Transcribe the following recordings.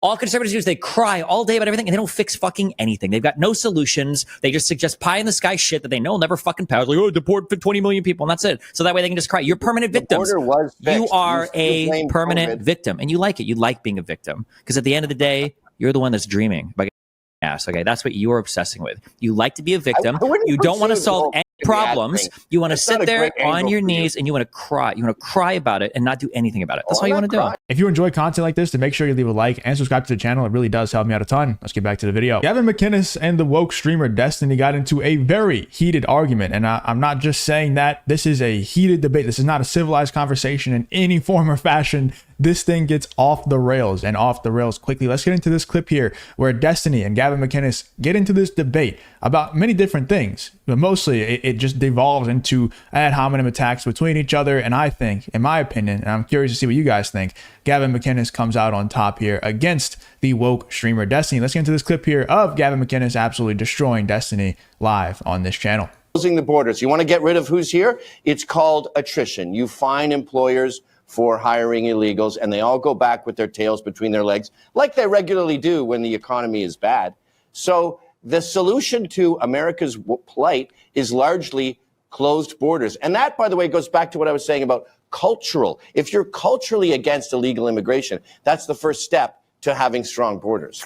All conservatives do is they cry all day about everything and they don't fix fucking anything. They've got no solutions. They just suggest pie in the sky shit that they know will never fucking pass. Like, oh, deport 20 million people and that's it. So that way they can just cry. You're permanent victims. You are a permanent victim and you like it. You like being a victim because at the end of the day, you're the one that's dreaming. Yes, okay, that's what you're obsessing with. You like to be a victim. You don't want to solve any problems. You want to sit there on your knees and you want to cry. You want to cry about it and not do anything about it. That's all you want to do. If you enjoy content like this, then make sure you leave a like and subscribe to the channel. It really does help me out a ton. Let's get back to the video. Gavin McInnes and the woke streamer Destiny got into a very heated argument. And I'm not just saying that. This is a heated debate. This is not a civilized conversation in any form or fashion. This thing gets off the rails and off the rails quickly. Let's get into this clip here where Destiny and Gavin McInnes get into this debate about many different things, but mostly it just devolves into ad hominem attacks between each other. And I think, in my opinion, and I'm curious to see what you guys think, Gavin McInnes comes out on top here against the woke streamer Destiny. Let's get into this clip here of Gavin McInnes absolutely destroying Destiny live on this channel. Closing the borders. You want to get rid of who's here? It's called attrition. You fine employers for hiring illegals, and they all go back with their tails between their legs, like they regularly do when the economy is bad. So the solution to America's plight is largely closed borders. And that, by the way, goes back to what I was saying about cultural. If you're culturally against illegal immigration, that's the first step to having strong borders.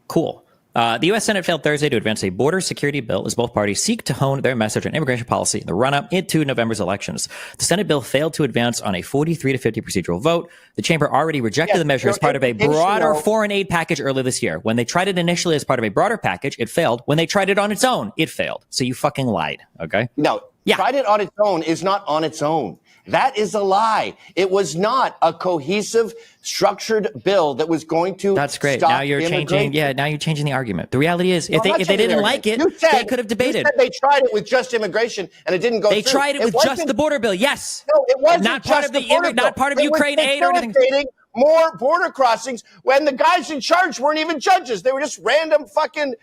Cool. The U.S. Senate failed Thursday to advance a border security bill as both parties seek to hone their message on immigration policy in the run-up into November's elections. The Senate bill failed to advance on a 43-50 procedural vote. The chamber already rejected the measure as part of a broader foreign aid package earlier this year. When they tried it initially as part of a broader package, it failed. When they tried it on its own, it failed. So you fucking lied, okay? No, tried it on its own is not on its own. That is a lie. It was not a cohesive, structured bill that was going to. That's great. Now you're changing. Yeah, now you're changing the argument. The reality is, if they didn't like it, they could have debated. You said they tried it with just immigration and it didn't go through. They tried it with just the border bill. Yes. No, it wasn't not part of the not part of Ukraine aid or anything. More border crossings when the guys in charge weren't even judges. They were just random fucking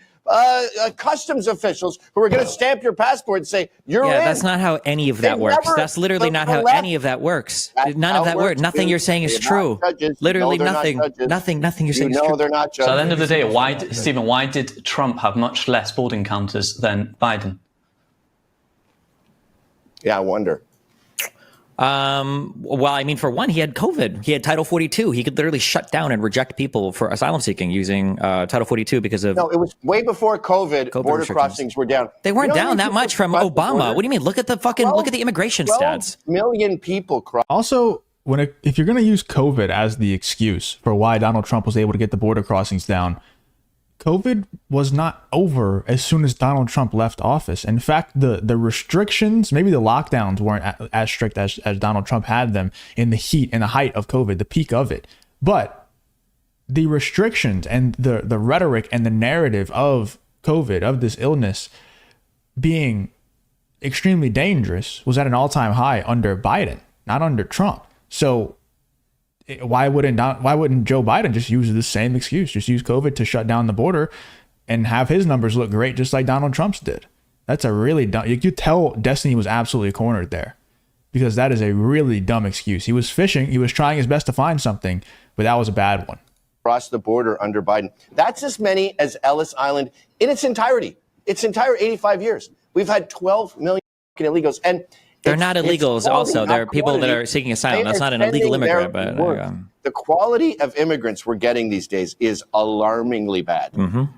customs officials who were going to stamp your passport and say, you're in. That's not how any of that works. That's literally not how any of that works. None of that works. Nothing you're saying is true. Literally nothing. Nothing you're saying is true. They're not judges. So at the end of the day, why did Trump have much less border encounters than Biden? Yeah, I wonder. Well, I mean, for one, he had COVID. He had Title 42. He could literally shut down and reject people for asylum seeking using Title 42 because of. No, it was way before COVID border crossings were down. They weren't down that much from Obama. What do you mean? Look at the fucking look at the immigration stats. 12 million people crossed. Also, if you're going to use COVID as the excuse for why Donald Trump was able to get the border crossings down, COVID was not over as soon as Donald Trump left office. In fact, the restrictions, maybe the lockdowns weren't as strict as Donald Trump had them in the heat and the height of COVID, the peak of it. But the restrictions and the rhetoric and the narrative of COVID, of this illness being extremely dangerous, was at an all-time high under Biden, not under Trump. So why wouldn't Joe Biden just use the same excuse, just use COVID to shut down the border and have his numbers look great just like Donald Trump's did? That's a really dumb. You could tell Destiny was absolutely cornered there because that is a really dumb excuse. He was fishing. He was trying his best to find something, but that was a bad one. Across the border under Biden. That's as many as Ellis Island in its entirety. Its entire 85 years. We've had 12 million illegals. And they're not illegals. Also, they're people that are seeking asylum. That's not an illegal immigrant, but the quality of immigrants we're getting these days is alarmingly bad.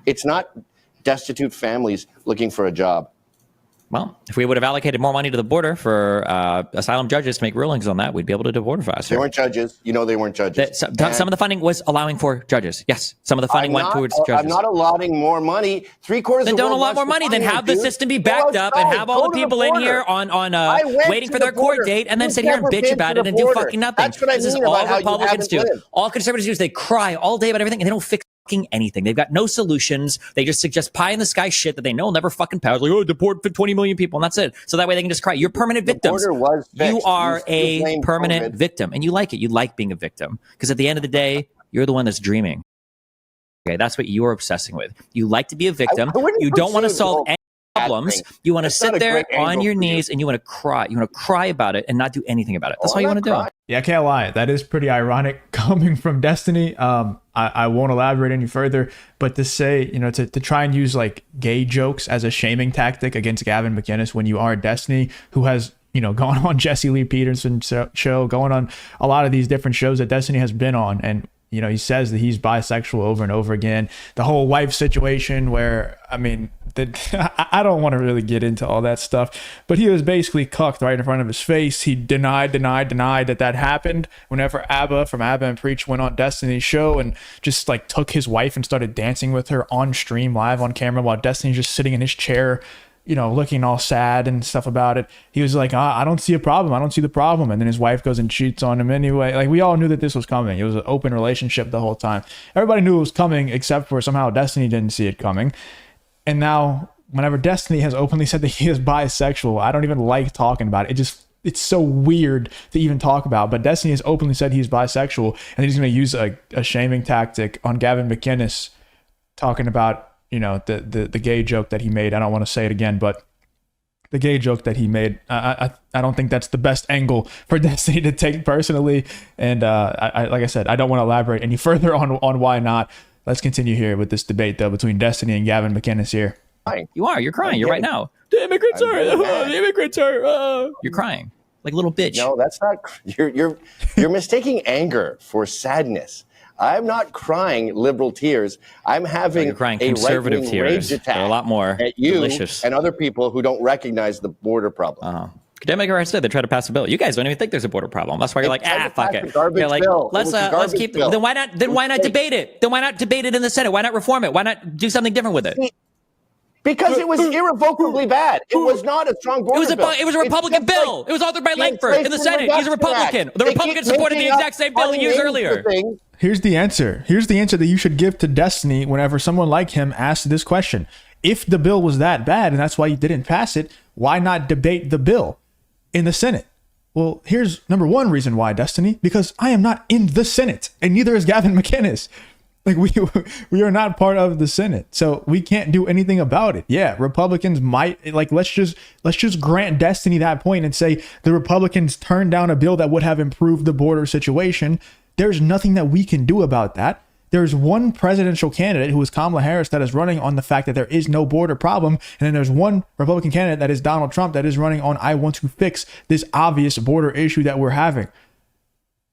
It's not destitute families looking for a job. Well, if we would have allocated more money to the border for asylum judges to make rulings on that, we'd be able to deport faster. They weren't judges. You know they weren't judges. Some of the funding was allowing for judges. Yes, some of the funding went towards judges. I'm not allotting more money. Three-quarters then of the don't allot more money. Then have the system be backed up and have all the people in here on waiting for their court date and then sit here and bitch about it and do fucking nothing. That's what I mean. This is all Republicans do. All conservatives do is they cry all day about everything and they don't fix anything. They've got no solutions. They just suggest pie in the sky shit that they know will never fucking pass. Like, oh, deport 20 million people and that's it. So that way they can just cry. You're permanent victims. You are a permanent victim and you like it. You like being a victim because at the end of the day, you're the one that's dreaming. Okay, that's what you're obsessing with. You like to be a victim. You don't want to solve problems, you want to sit there on your knees and you want to cry. You want to cry about it and not do anything about it. That's all you want to do. Yeah, I can't lie. That is pretty ironic coming from Destiny. I won't elaborate any further, but to say, to try and use like gay jokes as a shaming tactic against Gavin McInnes when you are Destiny, who has, gone on Jesse Lee Peterson's show, going on a lot of these different shows that Destiny has been on. And, he says that he's bisexual over and over again. The whole wife situation where, I don't want to really get into all that stuff, but he was basically cucked right in front of his face. He denied that happened whenever Abba from Abba and Preach went on Destiny's show and just like took his wife and started dancing with her on stream live on camera while Destiny's just sitting in his chair, looking all sad and stuff about it. He was like, I don't see a problem. I don't see the problem. And then his wife goes and cheats on him anyway. Like, we all knew that this was coming. It was an open relationship the whole time. Everybody knew it was coming except for somehow Destiny didn't see it coming. And now whenever Destiny has openly said that he is bisexual, I don't even like talking about it. It's so weird to even talk about. But Destiny has openly said he's bisexual, and he's going to use a shaming tactic on Gavin McInnes, talking about, the gay joke that he made. I don't want to say it again, but the gay joke that he made, I don't think that's the best angle for Destiny to take personally. And like I said, I don't want to elaborate any further on why not. Let's continue here with this debate, though, between Destiny and Gavin McInnes here. You're crying. You're right now. The immigrants are. You're crying like a little bitch. No, that's not. You're mistaking anger for sadness. I'm not crying liberal tears. I'm having you're crying conservative tears. Rage attack They're a lot more at you delicious. And other people who don't recognize the border problem. Academic said they try to pass a bill. You guys don't even think there's a border problem. That's why you're like, fuck it. You're like, let's keep. Bill. Then why not debate it? Then why not debate it in the Senate? Why not reform it? Why not do something different with it? Because it was irrevocably bad. It was not a strong border bill. It was a Republican bill. It was authored by Langford in the Senate. He's a Republican. The Republicans supported the exact same bill he used earlier. Here's the answer. Here's the answer that you should give to Destiny whenever someone like him asks this question. If the bill was that bad and that's why you didn't pass it, why not debate the bill in the Senate? Well, here's number one reason why, Destiny, because I am not in the Senate and neither is Gavin McInnes. Like, we are not part of the Senate, so we can't do anything about it. Yeah, Republicans might, like, let's just grant Destiny that point and say the Republicans turned down a bill that would have improved the border situation. There's nothing that we can do about that. There's one presidential candidate who is Kamala Harris that is running on the fact that there is no border problem. And then there's one Republican candidate that is Donald Trump that is running on, I want to fix this obvious border issue that we're having.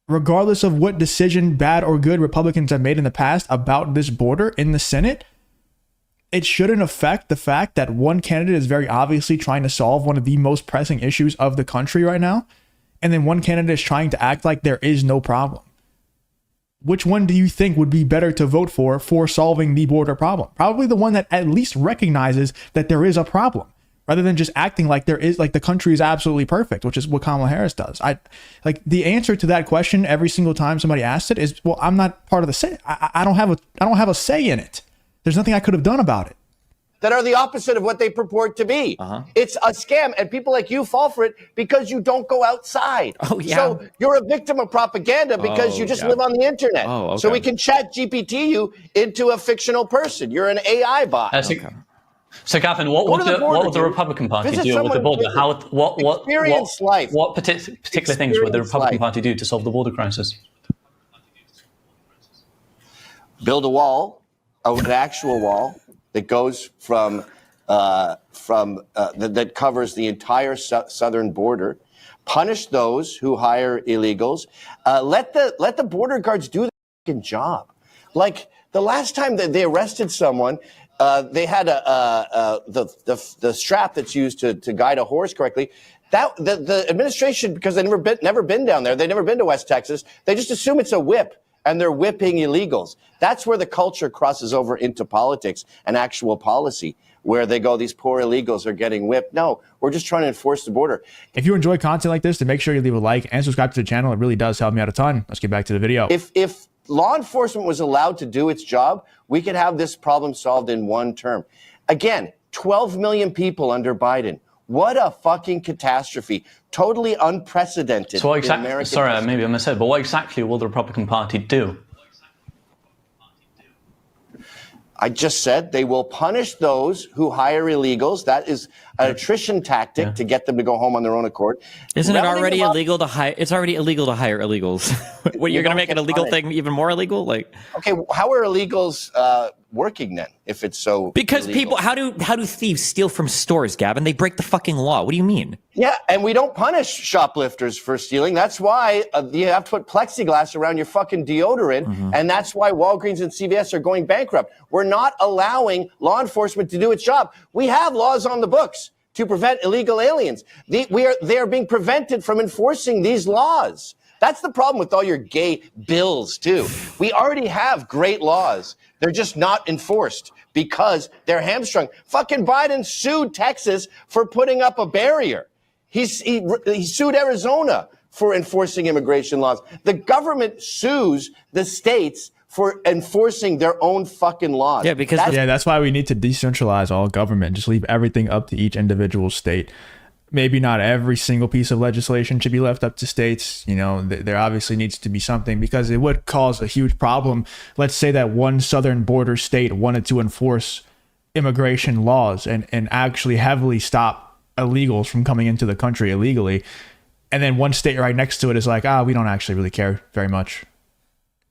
Regardless of what decision, bad or good, Republicans have made in the past about this border in the Senate, it shouldn't affect the fact that one candidate is very obviously trying to solve one of the most pressing issues of the country right now. And then one candidate is trying to act like there is no problem. Which one do you think would be better to vote for solving the border problem? Probably the one that at least recognizes that there is a problem, rather than just acting like there is, like the country is absolutely perfect, which is what Kamala Harris does. The answer to that question every single time somebody asks it is, well, I'm not part of the Senate. I don't have a say in it. There's nothing I could have done about it. That are the opposite of what they purport to be. It's a scam, and people like you fall for it because you don't go outside. Oh, yeah. So you're a victim of propaganda because you just live on the internet. Oh, okay. So we can chat GPT you into a fictional person. You're an AI bot. So, Gavin, what would the Republican Party do with the border? What particular things would the Republican Party do to solve the border crisis? Build a wall, an actual wall that goes from that covers the entire southern border. Punish those who hire illegals. Let the border guards do their job. Like the last time that they arrested someone, they had the strap that's used to guide a horse correctly. That the administration, because they never been down there, they've never been to West Texas. They just assume it's a whip, and they're whipping illegals. That's where the culture crosses over into politics and actual policy, where they go, these poor illegals are getting whipped. No, we're just trying to enforce the border. If you enjoy content like this, then make sure you leave a like and subscribe to the channel. It really does help me out a ton. Let's get back to the video. If law enforcement was allowed to do its job, we could have this problem solved in one term. Again, 12 million people under Biden. What a fucking catastrophe. Totally unprecedented. So what exactly, sorry, maybe I missaid, but what exactly will the Republican Party do? I just said they will punish those who hire illegals. That is an attrition tactic to get them to go home on their own accord. Isn't it already illegal to hire? It's already illegal to hire illegals. What, you're going to make an illegal thing even more illegal? Like, okay, how are illegals working then? If it's so because illegal? people, how do thieves steal from stores, Gavin? They break the fucking law. What do you mean? Yeah, and we don't punish shoplifters for stealing. That's why you have to put plexiglass around your fucking deodorant, and that's why Walgreens and CVS are going bankrupt. We're not allowing law enforcement to do its job. We have laws on the books to prevent illegal aliens. They are being prevented from enforcing these laws. That's the problem with all your gay bills, too. We already have great laws. They're just not enforced because they're hamstrung. Fucking Biden sued Texas for putting up a barrier. He sued Arizona for enforcing immigration laws. The government sues the states for enforcing their own fucking laws. Yeah, because that's why we need to decentralize all government. Just leave everything up to each individual state. Maybe not every single piece of legislation should be left up to states. You know, there obviously needs to be something, because it would cause a huge problem. Let's say that one southern border state wanted to enforce immigration laws and actually heavily stop illegals from coming into the country illegally. And then one state right next to it is like, we don't actually really care very much.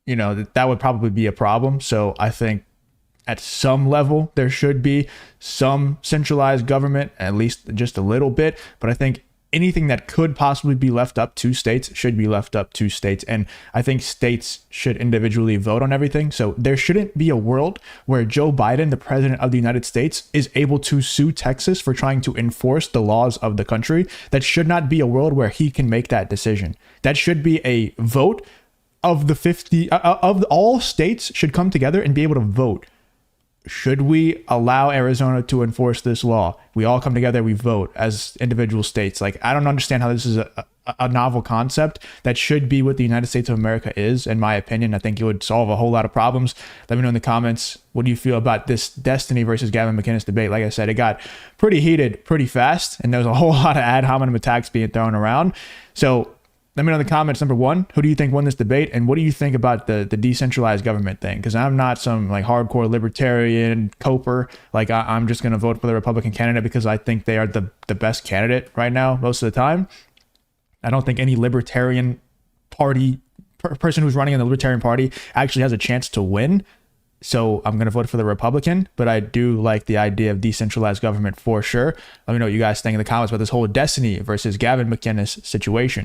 You know, that would probably be a problem. So I think at some level, there should be some centralized government, at least just a little bit. But I think anything that could possibly be left up to states should be left up to states. And I think states should individually vote on everything. So there shouldn't be a world where Joe Biden, the president of the United States, is able to sue Texas for trying to enforce the laws of the country. That should not be a world where he can make that decision. That should be a vote of the 50 of all states should come together and be able to vote. Should we allow Arizona to enforce this law? We all come together, we vote as individual states. Like, I don't understand how this is a novel concept. That should be what the United States of America is, in my opinion. I think it would solve a whole lot of problems. Let me know in the comments, what do you feel about this Destiny versus Gavin McInnes debate? Like I said, it got pretty heated pretty fast, and there was a whole lot of ad hominem attacks being thrown around. So let me know in the comments, number one, who do you think won this debate? And what do you think about the decentralized government thing? Because I'm not some like hardcore libertarian coper. Like I'm just going to vote for the Republican candidate because I think they are the best candidate right now most of the time. I don't think any libertarian party person who's running in the Libertarian Party actually has a chance to win. So I'm going to vote for the Republican, but I do like the idea of decentralized government for sure. Let me know what you guys think in the comments about this whole Destiny versus Gavin McInnes situation.